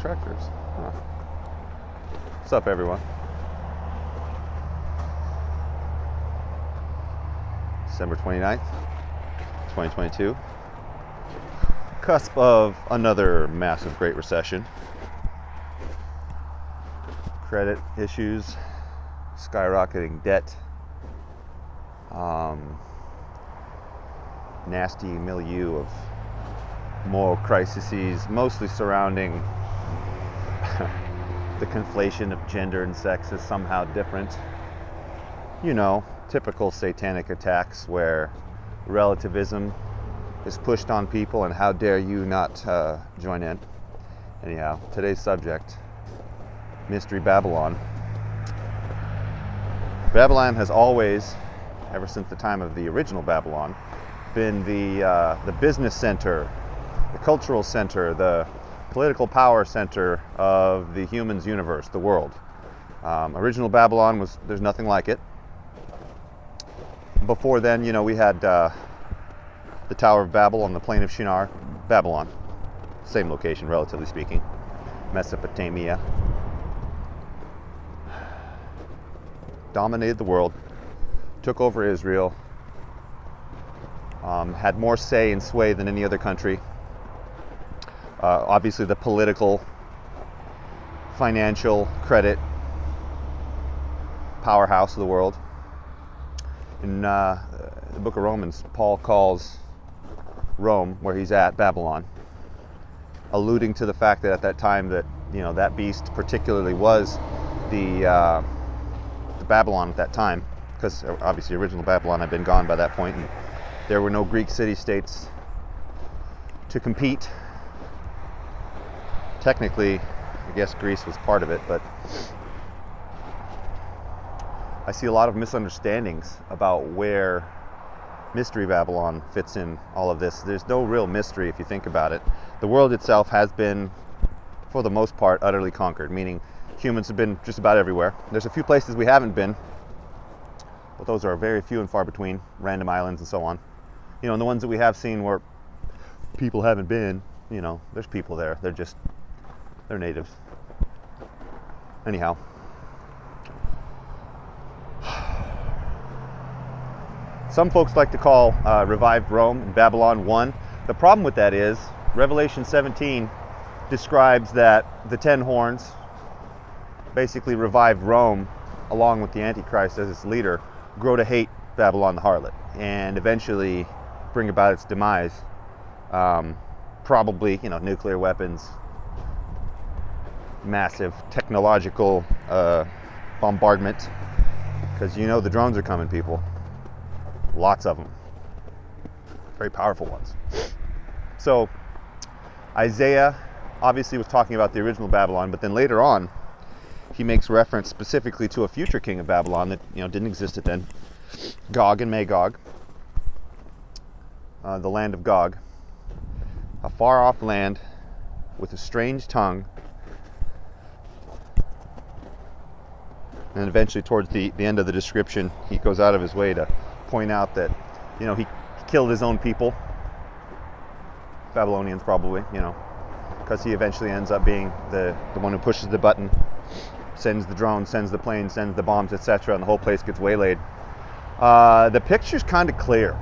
tractors. Huh. What's up, everyone? December 29th, 2022. Cusp of another massive Great Recession. Credit issues, skyrocketing debt, nasty milieu of moral crises, mostly surrounding the conflation of gender and sex as somehow different. You know, typical satanic attacks where relativism is pushed on people, and how dare you not join in. Anyhow, today's subject, Mystery Babylon. Babylon has always, ever since the time of the original Babylon, been the business center, the cultural center, the political power center of the humans' universe, the world. Original Babylon there's nothing like it. Before then, you know, we had the Tower of Babel on the plain of Shinar, Babylon. Same location, relatively speaking. Mesopotamia. Dominated the world, took over Israel, had more say and sway than any other country. Obviously the political, financial, credit powerhouse of the world. In the book of Romans, Paul calls Rome, where he's at, Babylon, alluding to the fact that at that time that, you know, that beast particularly was the Babylon at that time, because obviously original Babylon had been gone by that point, and there were no Greek city-states to compete. Technically, I guess Greece was part of it, but I see a lot of misunderstandings about where Mystery Babylon fits in all of this. There's no real mystery if you think about it. The world itself has been, for the most part, utterly conquered, meaning humans have been just about everywhere. There's a few places we haven't been, but those are very few and far between, random islands and so on. You know, and the ones that we have seen where people haven't been, you know, there's people there. They're natives. Anyhow. Some folks like to call revived Rome and Babylon one. The problem with that is Revelation 17 describes that the 10 horns basically revived Rome along with the Antichrist as its leader, grow to hate Babylon the harlot, and eventually bring about its demise. Probably, you know, nuclear weapons, massive technological bombardment, because you know the drones are coming, people. Lots of them. Very powerful ones. So Isaiah obviously was talking about the original Babylon, but then later on he makes reference specifically to a future king of Babylon that, you know, didn't exist at then. Gog and Magog, the land of Gog, a far off land with a strange tongue. And eventually towards the end of the description, he goes out of his way to point out that, you know, he killed his own people, Babylonians probably, you know, because he eventually ends up being the one who pushes the button, sends the drone, sends the plane, sends the bombs, etc., and the whole place gets waylaid. The picture's kind of clear.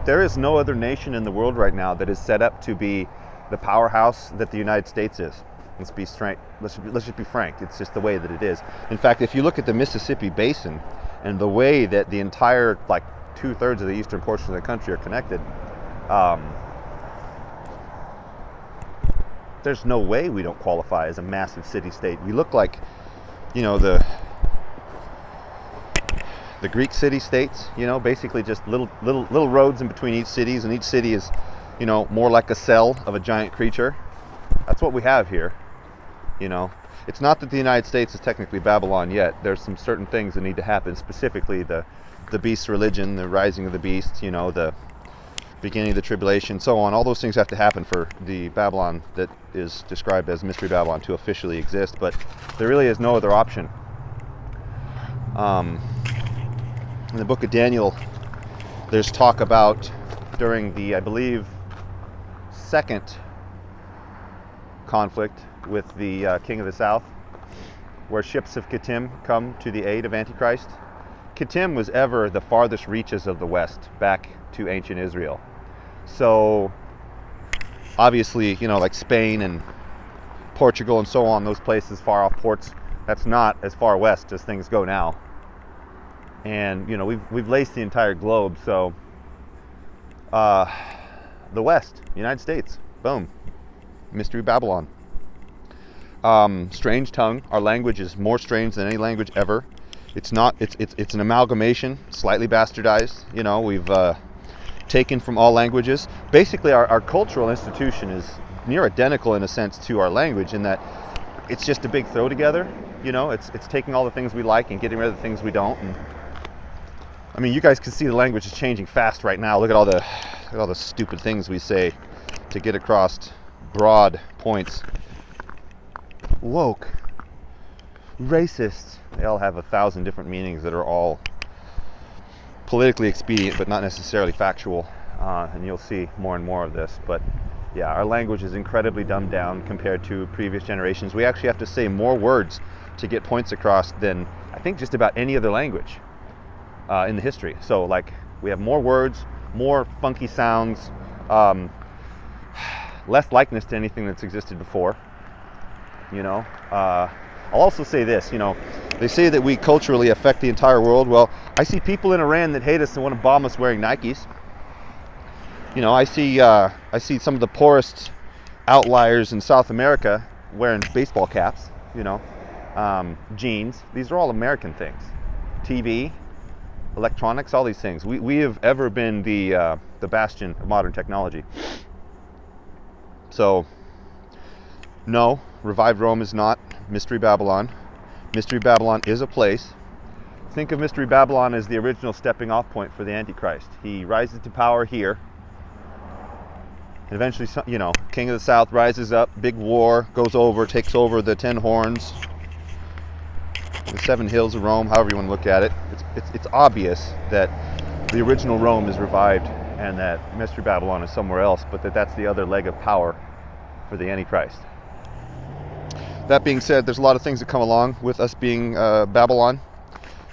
There is no other nation in the world right now that is set up to be the powerhouse that the United States is. Let's just be frank. It's just the way that it is. In fact, if you look at the Mississippi Basin and the way that the entire, like, 2/3 of the eastern portion of the country are connected, there's no way we don't qualify as a massive city-state. We look like, you know, the Greek city-states, you know, basically just little roads in between each cities, and each city is, you know, more like a cell of a giant creature. That's what we have here, you know. It's not that the United States is technically Babylon yet. There's some certain things that need to happen, specifically the beast's religion, the rising of the beast, you know, the beginning of the tribulation, so on. All those things have to happen for the Babylon that is described as Mystery Babylon to officially exist, but there really is no other option. In the book of Daniel, there's talk about, during the, I believe, second conflict with the king of the south, where ships of Kittim come to the aid of Antichrist. Kittim was ever the farthest reaches of the west back to ancient Israel. So obviously, like Spain and Portugal and so on, those places, far off ports, that's not as far west as things go now. And we've laced the entire globe. So the West, United States, boom, Mystery Babylon. Strange tongue. Our language is more strange than any language ever. It's an amalgamation, slightly bastardized. We've taken from all languages. Basically, our cultural institution is near identical in a sense to our language, in that it's just a big throw together. It's taking all the things we like and getting rid of the things we don't. And I mean, you guys can see the language is changing fast right now. Look at all the stupid things we say to get across broad points. Woke, racist. They all have 1,000 different meanings that are all politically expedient, but not necessarily factual. And you'll see more and more of this. But yeah, our language is incredibly dumbed down compared to previous generations. We actually have to say more words to get points across than I think just about any other language in the history. So we have more words, more funky sounds, less likeness to anything that's existed before. I'll also say this, they say that we culturally affect the entire world. Well, I see people in Iran that hate us and want to bomb us wearing Nikes. I see some of the poorest outliers in South America wearing baseball caps, jeans. These are all American things. TV, electronics, all these things. We have ever been the bastion of modern technology. So, no, Revived Rome is not Mystery Babylon. Mystery Babylon is a place. Think of Mystery Babylon as the original stepping off point for the Antichrist. He rises to power here. And eventually, King of the South rises up, big war, goes over, takes over the 10 horns, the 7 hills of Rome, however you want to look at it. It's obvious that the original Rome is revived and that Mystery Babylon is somewhere else, but that's the other leg of power for the Antichrist. That being said, there's a lot of things that come along with us being Babylon.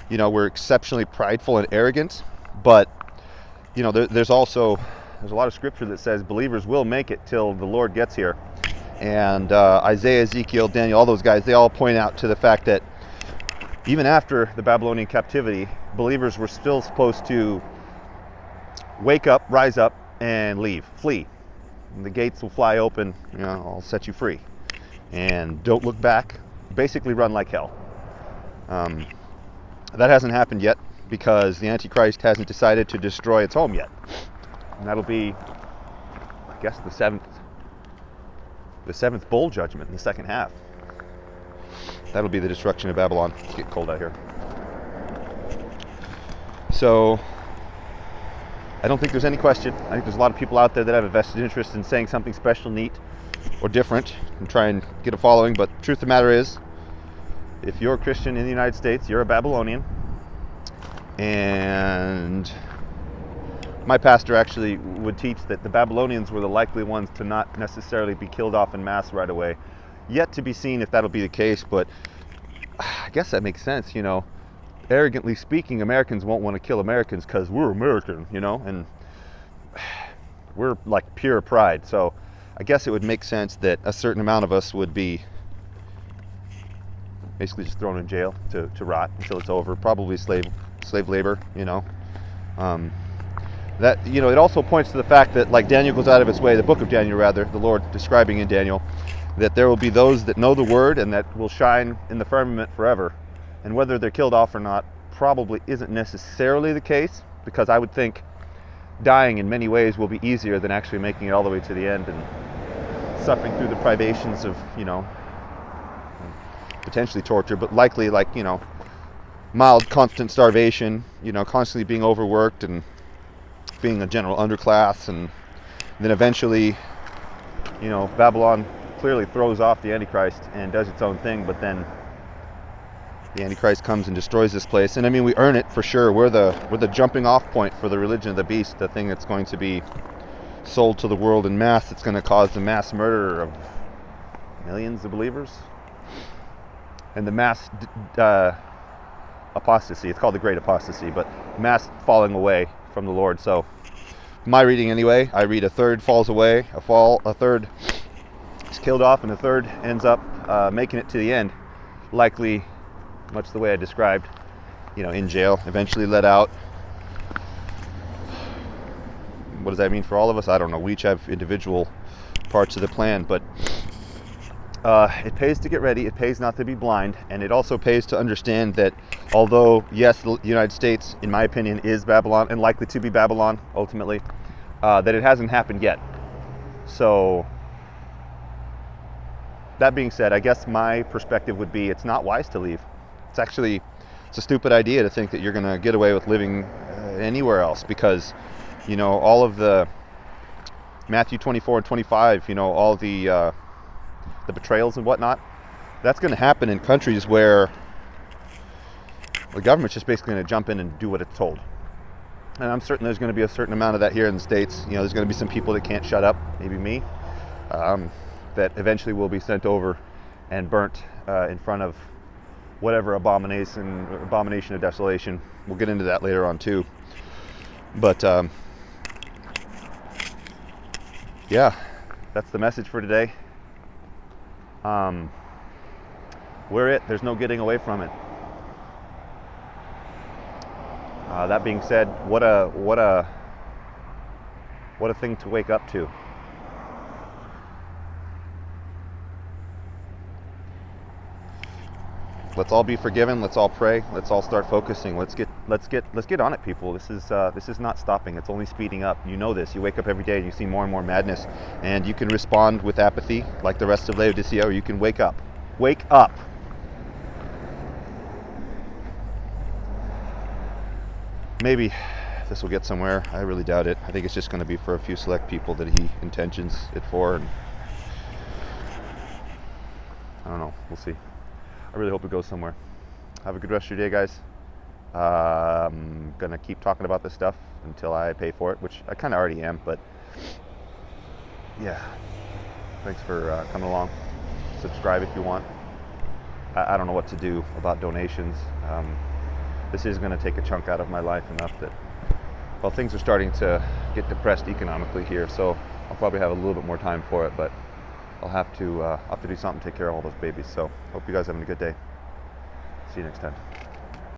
We're exceptionally prideful and arrogant, but there's a lot of scripture that says believers will make it till the Lord gets here. And Isaiah, Ezekiel, Daniel, all those guys, they all point out to the fact that even after the Babylonian captivity, believers were still supposed to wake up, rise up, and leave, flee. And the gates will fly open, I'll set you free. And don't look back, basically run like hell. That hasn't happened yet because the Antichrist hasn't decided to destroy its home yet. And that'll be, I guess, the seventh bowl judgment in the second half. That'll be the destruction of Babylon. It's getting cold out here. So, I don't think there's any question. I think there's a lot of people out there that have a vested interest in saying something special, neat, or different and try and get a following. But the truth of the matter is, if you're a Christian in the United States, you're a Babylonian. And my pastor actually would teach that the Babylonians were the likely ones to not necessarily be killed off in mass right away. Yet to be seen if that'll be the case, but I guess that makes sense, Arrogantly speaking, Americans won't want to kill Americans because we're American, and we're like pure pride. So I guess it would make sense that a certain amount of us would be basically just thrown in jail to rot until it's over. Probably slave labor, That, it also points to the fact that, like Daniel goes out of its way, the book of Daniel rather, the Lord describing in Daniel, that there will be those that know the word and that will shine in the firmament forever. And whether they're killed off or not probably isn't necessarily the case, because I would think dying in many ways will be easier than actually making it all the way to the end and suffering through the privations of, potentially torture, but likely mild constant starvation, constantly being overworked and being a general underclass. And then eventually, Babylon clearly throws off the Antichrist and does its own thing, but then the Antichrist comes and destroys this place. And I mean, we earn it for sure. We're the jumping off point for the religion of the beast, the thing that's going to be sold to the world in mass. It's going to cause the mass murder of millions of believers, and the mass apostasy. It's called the Great Apostasy, but mass falling away from the Lord. So, my reading anyway, I read a third falls away, a third is killed off, and a third ends up making it to the end, likely much the way I described, in jail, eventually let out. What does that mean for all of us? I don't know. We each have individual parts of the plan, but it pays to get ready. It pays not to be blind, and it also pays to understand that although, yes, the United States, in my opinion, is Babylon and likely to be Babylon ultimately, that it hasn't happened yet. So, that being said, I guess my perspective would be it's not wise to leave. It's a stupid idea to think that you're going to get away with living anywhere else, because, all of the Matthew 24 and 25, all the betrayals and whatnot, that's going to happen in countries where the government's just basically going to jump in and do what it's told. And I'm certain there's going to be a certain amount of that here in the States. There's going to be some people that can't shut up, maybe me, that eventually will be sent over and burnt in front of whatever abomination of desolation. We'll get into that later on too. But yeah, that's the message for today. We're it. There's no getting away from it. That being said, what a thing to wake up to. Let's all be forgiven. Let's all pray. Let's all start focusing. Let's get on it, people. This is not stopping. It's only speeding up. You know this. You wake up every day and you see more and more madness, and you can respond with apathy like the rest of Laodicea, or you can wake up. Wake up. Maybe this will get somewhere. I really doubt it. I think it's just going to be for a few select people that he intentions it for, and I don't know. We'll see. I really hope it goes somewhere. Have a good rest of your day, guys. I'm going to keep talking about this stuff until I pay for it, which I kind of already am, but yeah. Thanks for coming along. Subscribe if you want. I don't know what to do about donations. This is going to take a chunk out of my life enough that, well, things are starting to get depressed economically here, so I'll probably have a little bit more time for it, but I'll have to do something to take care of all those babies. So hope you guys are having a good day. See you next time.